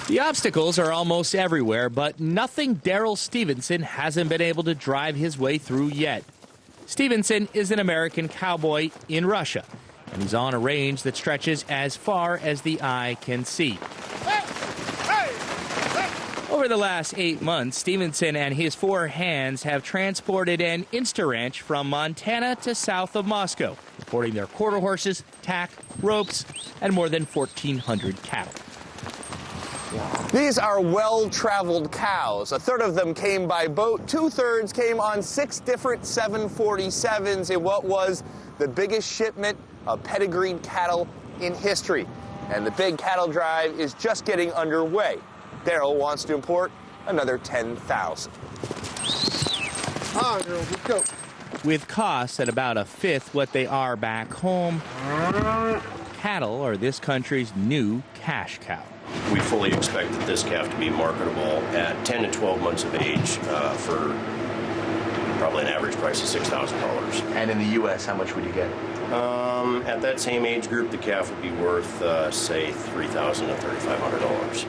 The obstacles are almost everywhere, but nothing Darrell Stevenson hasn't been able to drive his way through yet. Stevenson is an American cowboy in Russia, and he's on a range that stretches as far as the eye can see. Over the last 8 months, Stevenson and his 4 hands have transported an Insta-ranch from Montana to south of Moscow, importing their quarter horses, tack, ropes, and more than 1,400 cattle. These are well-traveled cows. A third of them came by boat. 2/3 came on 6 different 747s in what was the biggest shipment of pedigreed cattle in history. And the big cattle drive is just getting underway. Darrell wants to import another 10,000. Let's go. With costs at about 1/5 what they are back home, cattle are this country's new cash cow. We fully expect that this calf to be marketable at 10 to 12 months of age for probably an average price of $6,000. And in the U.S., how much would you get? At that same age group, the calf would be worth, say, $3,000 to $3,500.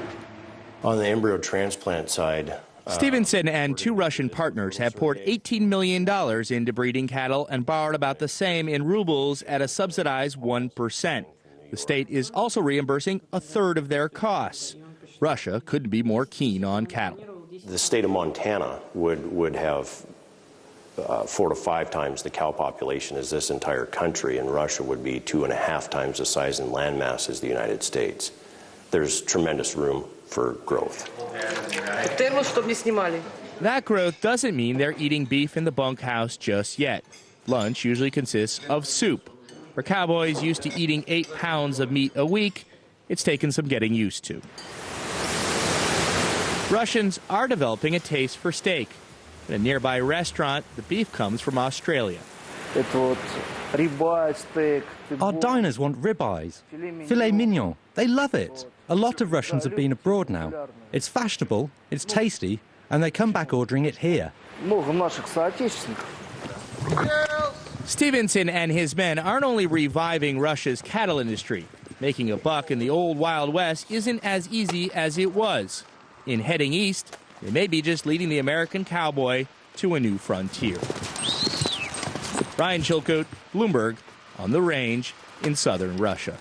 On the embryo transplant side, Stevenson and 2 Russian partners have poured $18 million into breeding cattle and borrowed about the same in rubles at a subsidized 1%. The state is also reimbursing 1/3 of their costs. Russia couldn't be more keen on cattle. the state of Montana would have 4 to 5 times the cow population as this entire country, and Russia would be 2.5 times the size in landmass as the United States. There's tremendous room for growth. That growth doesn't mean they're eating beef in the bunkhouse just yet. Lunch usually consists of soup. For cowboys used to eating 8 pounds of meat a week, it's taken some getting used to. Russians are developing a taste for steak. In a nearby restaurant, the beef comes from Australia. Our diners want ribeyes, filet mignon. They love it. A lot of Russians have been abroad now. It's fashionable, it's tasty, and they come back ordering it here. Stevenson and his men aren't only reviving Russia's cattle industry. Making a buck in the old Wild West isn't as easy as it was. In heading east, they may be just leading the American cowboy to a new frontier. Chilcote, Bloomberg, on the range in southern Russia.